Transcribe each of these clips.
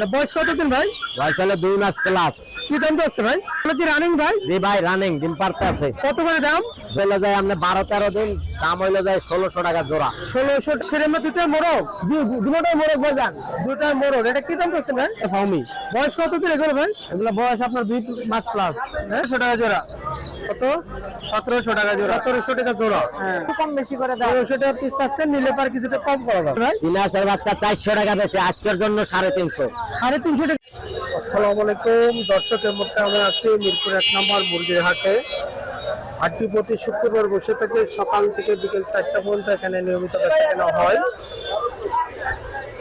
বয়স কতদিন ভাই? বয়স হলে 2 মাস প্লাস। কি দাম আছে ভাই? এগুলো কি রানিং ভাই? জি ভাই রানিং, ডিম পারতে আছে। কত করে দাম? চলে যায় আপনি 12-13 দিন, দাম হইলো যায় 1600 টাকা জোড়া। 1600 সেরের মধ্যে দুটো মোরগ? জি দুটোটাই মোরগ বাজান। দুটো মোরগ, এটা কি দাম আছে ভাই? ফাউমি। বয়স কতদিন এগুলো ভাই? এগুলো বয়স আপনার 2 মাস প্লাস। 100 টাকা জোড়া। কত? 1700 টাকা জোড়া। 1700 টাকা জোড়া। হ্যাঁ কম বেশি করে দাম। 1700 টাকা পিস আছে, নিলে পার কিছুটা কম করা যাবে ভাই। চীনা হাঁসের বাচ্চা 400 টাকা বেশি, আজকের জন্য 350। 350 টাকা। আসসালামু আলাইকুম দর্শক, এই মুহূর্তে আমরা আছি মিরপুর 1 নম্বর মুরগির হাটে। হাটটি প্রতি শুক্রবার বসে থাকে সকাল থেকে বিকেল 4টা পর্যন্ত, এখানে নিয়মিত বেচাকেনা হয়।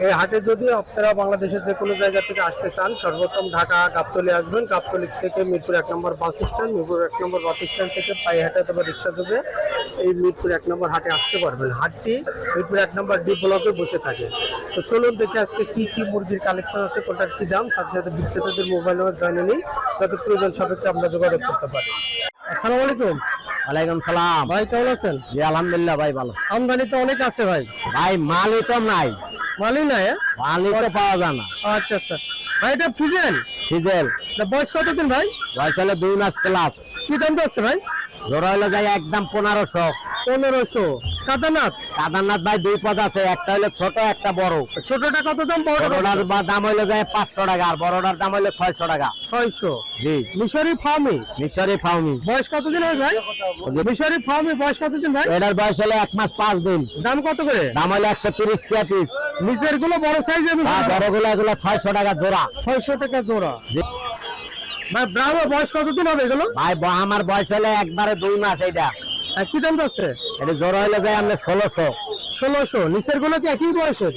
এই হাটে যদি আপনারা বাংলাদেশের যে কোনো জায়গা থেকে আসতে চান, সর্বপ্রথম ঢাকা গাবতলী আসবেন। গাবতলী থেকে মিরপুর 1 নম্বর বাস স্ট্যান্ড, মিরপুর 1 নম্বর বাস স্ট্যান্ড থেকে পাইহাটে অথবা রিক্সা যোগে এই মিরপুর 1 নম্বর হাটে আসতে পারবেন। হাটটি মিরপুর 1 নম্বর ডি ব্লকে বসে থাকে। তো চলুন দেখে আজকে কি কি মুরগির কালেকশন আছে, কোনটার কি দাম, সাথে সাথে বিক্রেতাদের মোবাইল নাম্বার জানিয়ে নিই, যাতে প্রয়োজন সাপেক্ষে আমরা যোগাযোগ করতে পারি। আসসালামু আলাইকুম। ওয়ালাইকুম সালাম। ভাই কেমন আছেন? জি আলহামদুলিল্লাহ ভাই ভালো। আমদানি তো অনেক আছে ভাই। ভাই মালই তো নাই, মালই নাই? মালই তো পাওয়া যায় না। আচ্ছা আচ্ছা ভাই, এটা ফিজেল? ডিজেল। বয়স কতদিন ভাই? বয়স হলে 2 মাস প্লাস। কি দাম আছে ভাই? জোড়া হলে যায় একদম 1500। 1500। কাদানাথ? কাদারনাথ ভাই 2 পদ আছে, একটা হলো ছোট একটা বড়। ছোটটা কত দাম? বড়টার দাম হইলো যায় 500 টাকা, আর বড়টার দাম হইলো 600 টাকা। 600। জি মিশরি ফার্মি? মিশরি ফাউমি। বয়স কতদিন হয় ভাই? মিশরি ফার্মি বয়স কতদিন ভাই? এটার বয়স হলে 1 মাস 5 দিন। দাম কত করে? দাম হলো 130 টাকা পিস। নিচের গুলো বড় সাইজের? আর বড়গুলো এগুলো 600 টাকা জোড়া। 600 টাকা জোড়া। জি। ভাই ব্রাভো বয়স কতদিন হবে এগুলো? ভাই আমার বয়স হলে একবারে 2 মাস। এইটা কি দাম আছে? এটা জোড়া হলে যায় আমরা 1600। 1600। নিচের গুলো কি একই বয়সের?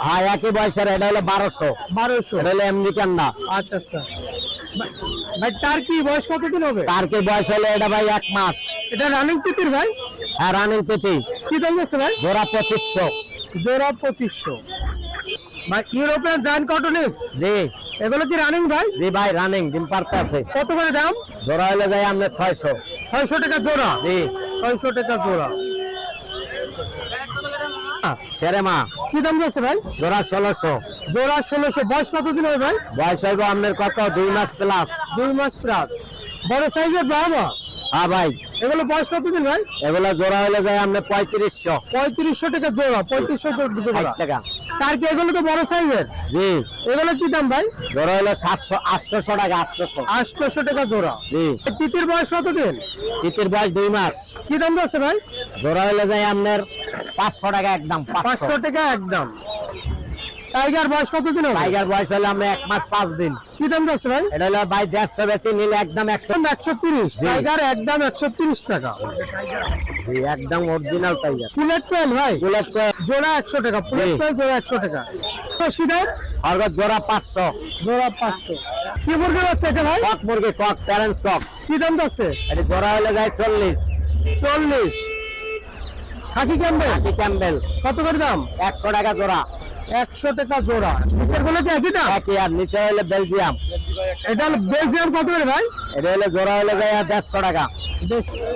হ্যাঁ একই বয়সের। এটা হলো 1200। 1200। এটা হলো আমেরিকান না। আচ্ছা আচ্ছা ভাই, তার কি বয়স কতদিন হবে? তার কি বয়স হলে এটা ভাই 1 মাস। এটা রানিং তিতির ভাই? হ্যাঁ রানিং পেটি। কি দাম আছে ভাই? জোড়া 2500। জোড়া 2500। ভাই ইউরোপিয়ান জায়ান্ট কটনিক্স? জি এগুলো কি রানিং ভাই? জি ভাই রানিং, ডিম পারতে আছে। কত করে দাম? জোড়া হলে যায় আমরা 600। 600 টাকা জোড়া? জি 600 টাকা জোড়া। সেরেমা কি দাম আছে ভাই? জোড়া 1600। জোড়া 1600। বয়স কতদিন হবে ভাই? বয়স হইব আপনার কত? 2 মাস প্লাস। 2 মাস প্লাস। বড় সাইজের ব্রাহ্মা? হ্যাঁ ভাই। এগুলো বয়স কতদিন ভাই? এগুলো জোড়া হলে যায় আমরা 3500। 3500 টাকা জোড়া। 3500 জোড়া। 60 টাকা। তার কি এগুলো তো বড় সাইজের? জি এগুলো কি দাম ভাই? জোড়া হলো 800 টাকা। 800। 800 টাকা জোড়া। জি। তিতির বয়স কতদিন? তিতির বয়স 2 মাস। কি দাম আছে ভাই? জোড়া হলে যায় আপনার 500 টাকা একদম। 500 টাকা একদম। টাইগার বয়স কতদিন হবে? টাইগার বয়স হলে আমরা 1 মাস 5 দিন। কি দাম আছে ভাই? এটা হলো ভাই 150 বেচে নিলে একদম 130। জি। টাইগার একদম 130 টাকা। জি একদম অরিজিনাল টাইগার। ফুলেট কোয়েল ভাই? বুলেট কয়েল জোড়া 100 টাকা। ফুলেট কোয়েল জোড়া 100 টাকা। কি দাম? খরগোশ জোড়া 500। জোড়া 500। কি মুরগি বাচ্চা এটা ভাই? কক মুরগি, কক প্যারেন্টস কক। কি দাম আছে? এটা জোড়া হলে যায় 40। 40। খাকি ক্যাম্বেল? কি ক্যাম্বেল কত করে দাম? 100 টাকা জোড়া। 100 টাকা জোড়া। নিচের গুলো কি একই দাম? একই। আর নিচে হলে বেলজিয়াম। এটা বেলজিয়াম কত করে ভাই? এটা হলে জোড়া হলে যায় 150 টাকা।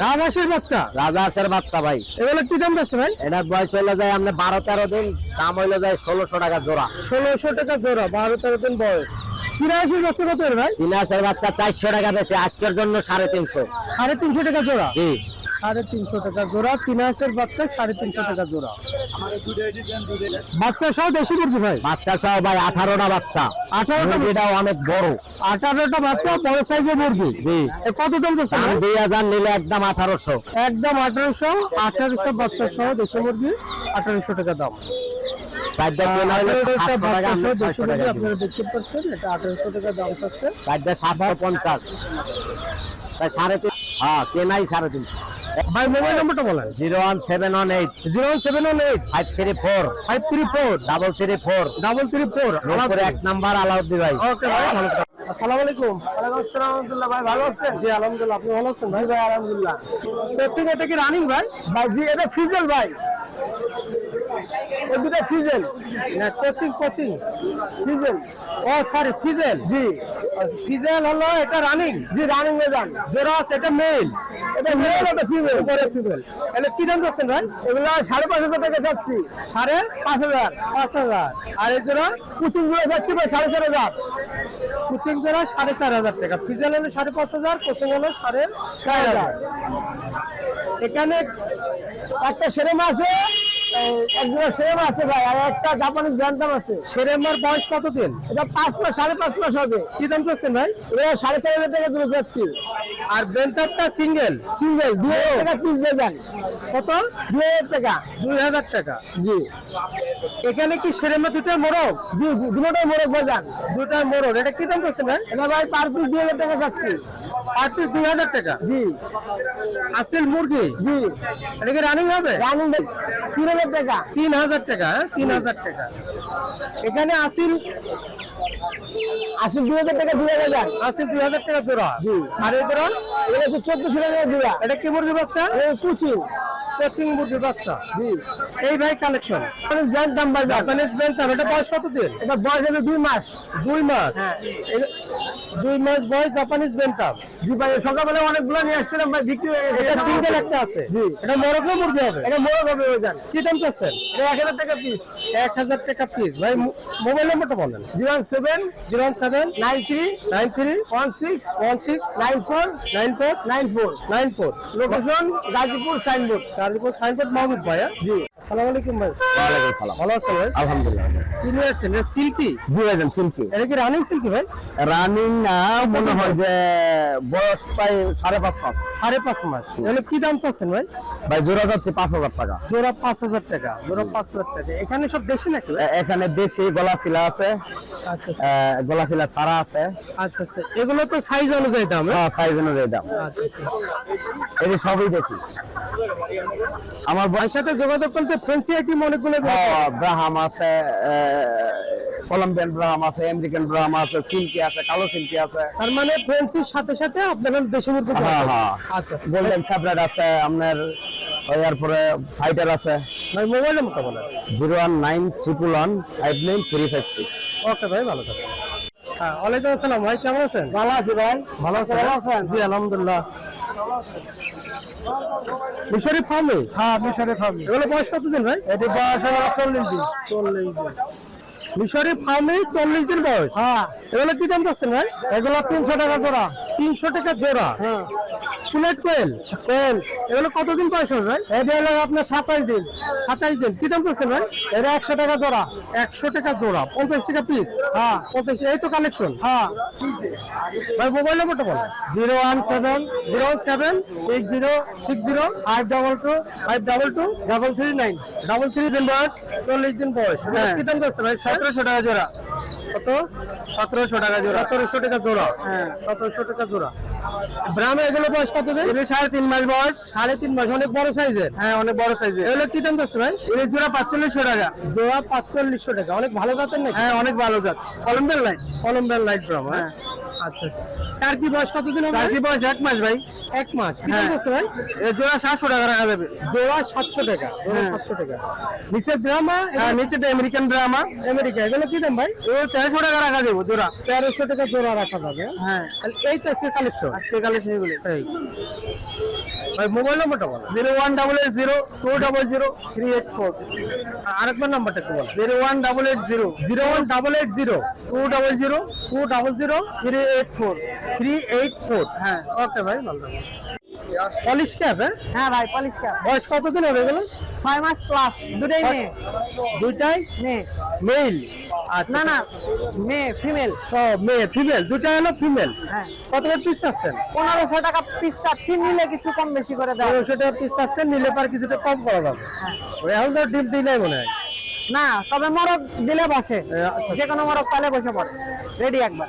রাজহাঁসের বাচ্চা? রাজহাঁসের বাচ্চা ভাই। এগুলো কি দাম আছে ভাই? এটা বয়স হলে যায় আমরা 12-13 দিন, দাম হইলে যায় 1600 টাকা জোড়া। 1600 টাকা জোড়া। 12-13 দিন বয়স। চিরাশির বাচ্চা কত করে ভাই? চীনা হাঁসের বাচ্চা 400 টাকা বেশি, আজকের জন্য 350। 350 টাকা জোড়া? জি 350 টাকা জোড়া। চিনাহাঁসের বাচ্চা 350 টাকা জোড়া। বাচ্চা সহ দেশি মুরগি ভাই? বাচ্চা সহ ভাই 18টা বাচ্চা। 18টা? মুরগিটাও অনেক বড়। 18টা বাচ্চা, বড় সাইজের মুরগি। জি এ কত দাম যাচ্ছে দাম ভাই? 2000 নিলে একদম 1800। একদম 1800। 1800 বাচ্চা সহ দেশি মুরগি 1800 টাকা দাম। 4টা কেনা হলে 700 টাকা। আমরা 600 টাকা দিই। আপনারা দেখতে পাচ্ছেন, এটা 1800 টাকা দাম আছে। 4টা 750। তাই 3.5। হ্যাঁ কেনাই 3.5। ভাই মোবাইল নাম্বারটা বলেন। 01718 01718 534 534 334 334। মিরপুর 1 নাম্বার আলাউদ্দিন ভাই। ওকে ভাই, ভালো থাকবেন। আসসালামু আলাইকুম। ওয়ালাইকুম আসসালাম রাহমাতুল্লাহ। ভাই ভালো আছেন? জি আলহামদুলিল্লাহ। আপনি ভালো আছেন ভাই? ভাই আলহামদুলিল্লাহ। দেখছেন এটা কি রানিং ভাই? ভাই জি এটা ফিজেল ভাই। ওই দুটো ফিজেল না কোচিং ফিজেল। ও সরি ফিজেল, জি ফিজেল হলো এটা রানিং, জি রানিং এ যান। জোড়া আছে এটা মেল, এটা মেল এটা ফিমেল, উপরে ফিমেল। তাহলে কি দাম যাচ্ছেন ভাই? এগুলো 5,500 টাকা যাচ্ছি। 5,500 5,000। আর এই জোড়া কুচিং জোড়া যাচ্ছে ভাই 4,500। কুচিং জোড়া 4,500 টাকা। ফিজেল হলো 5,500, কোচিং হলো 4,500। এখানে একটা সেরেম আছে, একজোড়া সেরেম আছে ভাই, আর একটা জাপানিজ ব্যান্টাম আছে। সেরেমার বয়স কত দিন? এটা 5 মাস 5.5 মাস হবে। কি দাম চাচ্ছেন ভাই? এটা 4,500 টাকা জোড়া যাচ্ছি। আর ব্যান্টামটা সিঙ্গেল 2,000 টাকা পিস দেন। কত? 2,000 টাকা। 2,000 টাকা, জি। এখানে কি সেরেমা দুটো মোরগ? জি দুটোটাই মোরগ বাজান, দুটোটাই মোরগ। এটা কি দাম চাচ্ছেন ভাই? এটা ভাই পার পিস 2,000 টাকা যাচ্ছি। পার পিস 2,000 টাকা, জি। আসল মুরগি, জি। এটা কি রানিং হবে? রানিং 3,000 টাকা। 3,000 টাকা, 3,000 টাকা। এখানে আসিল 2,000 টাকা দিয়ে যান। আসিল 2,000 টাকা জোড়া, জি। আর এই জোড়া এটা 1,400 টাকা জোড়া। এটা কি মুরগি বাচ্চা? কোচিং মুরগি বাচ্চা, জি। এই ভাই কালেকশন জাপানিজ ব্যান্টাম ভাই, জাপানিজ ব্যান্টাম। এটা বয়স কত দিন? এটা বয়স আছে 2 মাস। 2 মাস, হ্যাঁ 2 মাস বয়স জাপানিজ ব্যান্টাম, জি ভাই। সকালবেলা অনেকগুলো নিয়ে আসছিলাম ভাই, বিক্রি হয়ে গেছে। এটা সিঙ্গেল একটা আছে, জি। এটা মোরগ না মুরগি হবে? এটা মোরগ হবে ওই জান। কি দাম চাচ্ছেন? এটা 1,000 টাকা পিস। 1,000 টাকা পিস ভাই। মোবাইল নাম্বারটা বলেন। 01793169494 location Gazipur signboard. Gazipur signboard Mahmud ভাই, জি। আসসালামু আলাইকুম ভাই। ওয়ালাইকুম সালাম। ভালো আছেন ভাই? আলহামদুলিল্লাহ। কি নিয়ে আসছেন? এটা সিল্কি? জি ভাইজান সিল্কি। এটা কি রানিং সিল্কি ভাই? রানিং না, মনে হয় যে বয়স প্রায় 5.5 মাস। 5.5 মাস। এগুলো কি দাম চাচ্ছেন ভাই? ভাই জোড়া যাচ্ছে 5,000 টাকা। জোড়া 5,000 টাকা। জোড়া 5,000 টাকা। এখানে সব দেশি নাকি ভাই? এখানে দেশি গলা শিলা আছে, আচ্ছা গলা শিলা ছাড়া আছে। আচ্ছা আচ্ছা। এগুলো তো সাইজ অনুযায়ী দাম, হ্যাঁ? হ্যাঁ সাইজ অনুযায়ী দাম। আচ্ছা আচ্ছা। এই সবই দেশি। আমার ভাইয়ের সাথে যোগাযোগ করতে ফ্যান্সি আইটেম অনেকগুলো ব্রাহাম আছে, কলম্বিয়ান ব্রাহাম আছে, আমেরিকান ব্রাহাম আছে, সিল্কি আছে, কালো সিল্কি আছে। তার মানে ফ্যান্সির সাথে সাথে আপনারা দেশি মুরগি পাবেন। হ্যাঁ হ্যাঁ। আচ্ছা। গোল্ডেন চ্যাপলেট আছে আপনার, এরপরে ফাইটার আছে। ভাই মোবাইল নাম্বারটা বলেন। 01911599356। ওকে ভাই, ভালো থাকবেন। হ্যাঁ, ওয়ালাইকুম আসসালাম ভাই, কেমন আছেন? ভালো আছি ভাই। ভালো আছেন? জি আলহামদুলিল্লাহ। মিশরি ফার্মে? হ্যাঁ মিশরি ফার্মে। এগুলো বয়স কত দিন ভাই? এটি বয়স 40 দিন। 40 দিন। মিশরি ফার্মে 40 দিন বয়স। হ্যাঁ। এগুলো কি দাম যাচ্ছেন ভাই? এগুলো 300 টাকা জোড়া। 300 টাকা জোড়া, হ্যাঁ। ফুলেট কোয়েল এগুলো কতদিন বয়স হবে ভাই? এটা হলো আপনার 27 দিন। 27 দিন। কি দাম যাচ্ছেন ভাই? এটা 100 টাকা জোড়া। 100 টাকা জোড়া, 50 টাকা পিস। হ্যাঁ 50। এই তো কালেকশন। হ্যাঁ ভাই মোবাইল নাম্বারটা বলেন। 0176060522522 339 দিন বয়স, 40 দিন বয়স। কি দাম যাচ্ছে ভাই? 1700 টাকা জোড়া। কত? 1700 টাকা জোড়া। 1700 টাকা জোড়া, হ্যাঁ 1700 টাকা জোড়া। ব্রাহ্মে এগুলো বয়স কত দিন? 3.5 মাস বয়স। 3.5 মাস। অনেক বড় সাইজের। হ্যাঁ অনেক বড় সাইজের। এগুলো কি দাম যাচ্ছে ভাই? এর জোড়া 4500 টাকা। জোড়া 4500 টাকা। অনেক ভালো জাতের নাকি? হ্যাঁ অনেক ভালো জাত। কলম্বিয়ান লাইট ব্রাহ্ম, হ্যাঁ। আচ্ছা। তার কি বয়স কত দিন হবে? তার কি বয়স 1 মাস ভাই। 1 মাস। কি দাম যাচ্ছে ভাই? এর জোড়া 700 টাকা রাখা যাবে। জোড়া 700 টাকা। জোড়া 700 টাকা। নিচের ব্রাহ্মা? হ্যাঁ নিচেটা আমেরিকান ব্রাহ্মা। আমেরিকা। এগুলো কি দাম ভাই? এ 1300 টাকা রাখা যাবে জোড়া। 1300 টাকা জোড়া রাখা যাবে, হ্যাঁ। এই তো আজকে কালেকশন। এগুলো এই ভাই মোবাইল নাম্বারটা বল। 01880200384। আরেকবার নাম্বারটা একটু বল। 01800200384। হ্যাঁ ওকে ভাই, ভালো থাকবেন। Polish cap? হ্যাঁ ভাই পলিশ ক্যাপ। বয়স কতদিন হবে এগুলো? 6 মাস প্লাস। দুটাই মেয়ে। দুটাই মেয়ে? মেল। আচ্ছা না মেয়ে ফিমেল। ও মেয়ে ফিমেল, দুটাই হলো ফিমেল। হ্যাঁ। কত করে পিস চাচ্ছেন? 1500 টাকা পিস চাচ্ছি, নিলে কিছু কম বেশি করে দাও। 1500 টাকা পিস চাচ্ছেন, নিলে পার কিছুটা কম করা যাবে। হ্যাঁ এখন তো ডিম দিলেই মনে হয় না, তবে মরক দিলে বসে। যে কোনো মরক পালে বসে পড়ে রেডি একবার।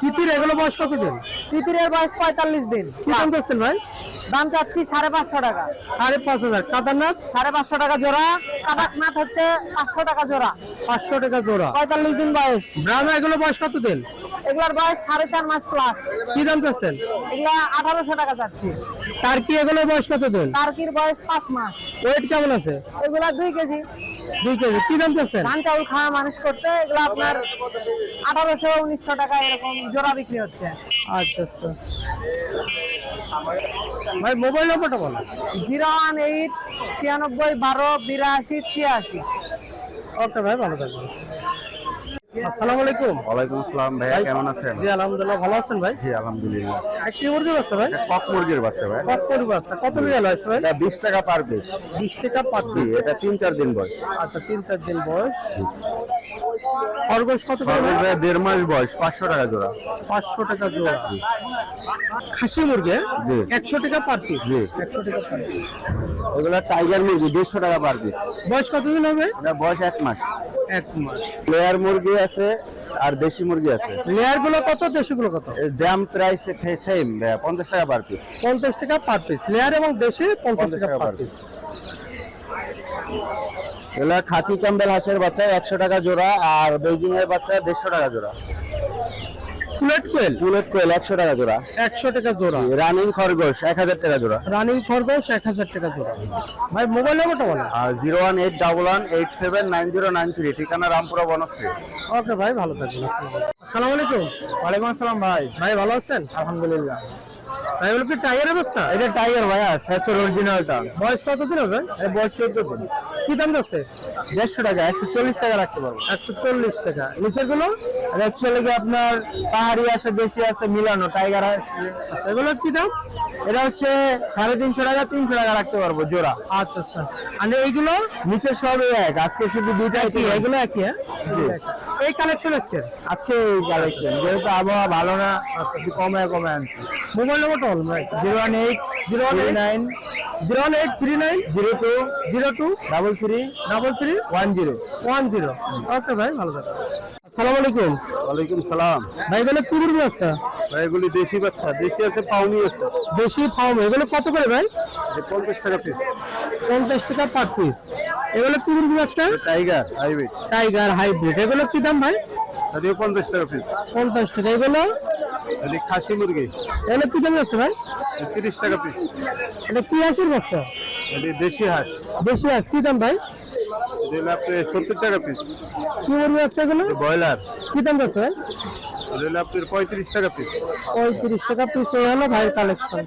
তিতির এগুলো বয়স কত দিন? তিতিরের বয়স 45 দিন। কি দাম চাচ্ছেন ভাই? দাম চাচ্ছি 550 টাকা। 55000। কাদারনাথ? 550 টাকা জোড়া। কাদারনাথ হচ্ছে 500 টাকা জোড়া। 500 টাকা জোড়া। 45 দিন বয়স। ব্রাহ্মা এগুলো বয়স কত দিন? এগুলার বয়স 4.5 মাস প্লাস। কি দাম চাচ্ছেন? এগুলা 1800 টাকা যাচ্ছে। টার্কি এগুলো বয়স কত দিন? টার্কির বয়স 5 মাস। ওয়েট কেমন আছে? এগুলা 2 কেজি। 2 কেজি। কি দাম চাচ্ছেন? ধান চাউল খাওয়া মানুষ করতে এগুলো আপনার 1800-1900 টাকা এরকম জোড়া বিক্রি হচ্ছে। আচ্ছা আচ্ছা ভাই মোবাইল নাম্বারটা বলো। 018 96 12 82 86। ওকে ভাই, ভালো থাকবেন। আসসালামু আলাইকুম। ওয়ালাইকুম আসসালাম ভাইয়া, কেমন আছেন? জি আলহামদুলিল্লাহ, ভালো আছেন ভাই? জি আলহামদুলিল্লাহ। একটি মুরগি বাচ্চা ভাই? কক মুরগির বাচ্চা ভাই। কত করে বাচ্চা? কত রিয়াল আছে ভাই? এটা 20 টাকা পার পিস। 20 টাকা পার জি, পিস। এটা 3-4 দিন বয়স। আচ্ছা 3-4 দিন বয়স। খরগোশ কত করে? খরগোশ ভাইয়া 1.5 মাস বয়স, 500 টাকা জোড়া। 500 টাকা জোড়া। খাসি মুরগি জি। 100 টাকা পার পিস। জি। 100 টাকা পার পিস। এগুলা টাইগার মুরগি 150 টাকা পার পিস। বয়স কতদিন হবে? এটা বয়স 1 মাস। 1 মাস। লেয়ার মুরগি আছে আর দেশি মুরগি আছে। লেয়ার গুলো কত, দেশি গুলো কত? এর দাম প্রায় সেম 50 টাকা পার পিস। 50 টাকা পার পিস। লেয়ার এবং দেশি 50 টাকা পার পিস। এগুলা খাকি ক্যাম্বেল হাঁসের বাচ্চা 100 টাকা জোড়া, আর বেজিং এর বাচ্চা 150 টাকা জোড়া। ফুলেট কোয়েল বুলেট কোয়েল 100 টাকা জোড়া। 100 টাকা জোড়া। রানিং খরগোশ 1000 টাকা জোড়া। রানিং খরগোশ 1000 টাকা জোড়া। ভাই মোবাইল নাম্বারটা বলো। আর 01811879093, ঠিকানা রামপুরা বনশ্রী। ওকে ভাই, ভালো থাকবেন। আসসালামু আলাইকুম। ওয়ালাইকুম আসসালাম ভাই। ভাই ভালো আছেন? আলহামদুলিল্লাহ। ভাই বলো কি টাইগারের বাচ্চা? এটা টাইগার ভাইয়া, স্যাচুর অরিজিনালটা। বয়স কত দিন হবে? এর বয়স 14 দিন। কি দাম যাচ্ছে? 150 টাকা, 140 টাকা রাখতে পারবো। 140 টাকা। নিচের গুলো? এটা হচ্ছে লেগে আপনার পাহাড়ি আছে, দেশি আছে, মিলানো টাইগার আছে। আচ্ছা এগুলো কি দাম? এটা হচ্ছে 350 টাকা, 300 টাকা রাখতে পারবো জোড়া। আচ্ছা আচ্ছা। আর এইগুলো? নিচের সবই এক, আজকে শুধু দুইটাই কি এগুলো একই? হ্যাঁ জি। এই কালেকশন আজকে? আজকে এই কালেকশন, যেহেতু আবহাওয়া ভালো না, আচ্ছা একটু কমে কমে আনছি। মোবাইল নাম্বারটা বল ভাই। 01839 01839 02 02 33 33 10। 10। ওকে ভাই, ভালো থাকবেন। আসসালামু আলাইকুম। ওয়ালাইকুম সালাম। ভাই এগুলো কি মুরগি বাচ্চা? ভাই এগুলি দেশি বাচ্চা, দেশি আছে, পাউনি আছে। দেশি ফার্ম। এগুলো কত করে ভাই? 50 টাকা পিস। 50 টাকা পার পিস। এগুলো কি মুরগি বাচ্চা? Tiger hybrid, tiger hybrid. এগুলো কি দাম ভাই? এদিকে 50 টাকা পিস। 50 টাকা। এগুলো এদিকে খাসি মুরগি এগুলো কি দাম আছে ভাই? 30 টাকা পিস। এটা কি হাঁসের বাচ্চা? এদিকে দেশি হাঁস, দেশি হাঁস। কি দাম ভাই? এদিকে আপনি 70 টাকা পিস। কি মুরগি বাচ্চা এগুলো? ব্রয়লার, কি দাম আছে ভাই? এদিকে আপনার 35 টাকা পিস। 35 টাকা পিস। এই হলো ভাইয়ের কালেকশন।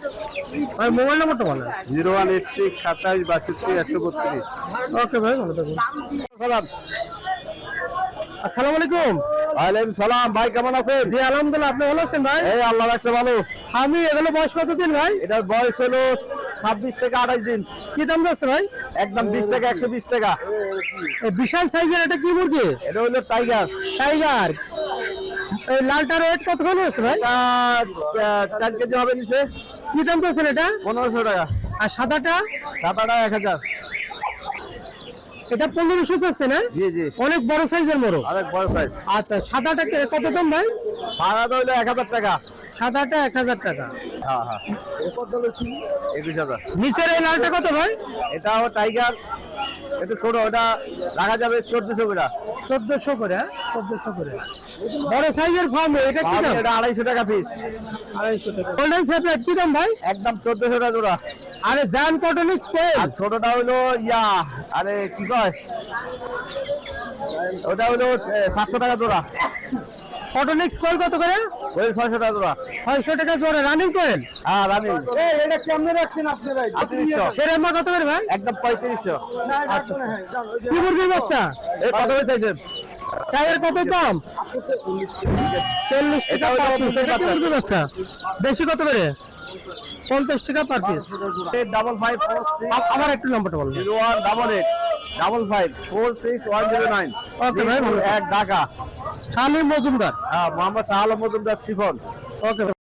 ভাই মোবাইল নাম্বারটা বলেন। 0186 27 62 132। ওকে ভাই, ভালো থাকবেন। সালাম। আসসালামু আলাইকুম। ওয়ালাইকুম সালাম ভাই, কেমন আছেন? জি আলহামদুলিল্লাহ, আপনি ভালো আছেন ভাই? এই আল্লাহ রাখছে ভালো। আমি এগুলো বয়স কত দিন ভাই? এটার বয়স হলো 26 থেকে 28 দিন। কি দাম আছে ভাই? একদম 20 টাকা, 120 টাকা। এই বিশাল সাইজের এটা কি মুরগি? এটা হলো টাইগার। টাইগার। এই লালটার ওয়েট কতখানি আছে ভাই? 4 কেজি হবে নিচে। কি দাম আছে এটা? 1500 টাকা। আর সাদাটা? সাদাটা 1000। এটা 1500 যাচ্ছে না? জি জি, অনেক বড় সাইজের মোরগ। অনেক বড় সাইজ। আচ্ছা সাদাটা কত দাম ভাই? ভাড়া হলো 1000 টাকা। সাদাটা 1000 টাকা। হ্যাঁ হ্যাঁ, 21000। নিচের এই লালটা কত ভাই? এটাও টাইগার, এটা ছোট, ওটা রাখা যাবে 1400 করে। 1400 করে। 1400 করে। বড় সাইজের ফার্ম। এটা কি দাম? এটা 250 টাকা পিস। 250 টাকা। গোল্ডেন স্যাটেলাইট কি দাম ভাই? একদম 1400 টাকা জোড়া। আরে জান কটনিক্স কোয়েল। আর ছোটটা হলো আরে কি কয়, ওটা হলো 700 টাকা জোড়া। কটনিক্স কোয়েল কত করে? ওই 600 টাকা জোড়া। 600 টাকা জোড়া। রানিং কোয়েল। হ্যাঁ রানিং। এটা কেমনে রাখছেন আপনি ভাই? 3800। সেরেমা কত করে ভাই? একদম 3500। আচ্ছা কি মুরগির বাচ্চা? এই কত করে চাইছেন? টাইগার কত দাম? 40 এটা টাকা হলো পার পিস। মুরগির এটা কি মুরগির বাচ্চা? বেশি কত করে? 50 টাকা পার পিস। 5546 আবার একটু নাম্বারটা বলুন। 0188 55 46109। ওকে ভাই, ভালো এক ঢাকা। শালিম মজুমদার। হ্যাঁ, মোহাম্মদ শাহ আলম মজুমদার শিফন। ওকে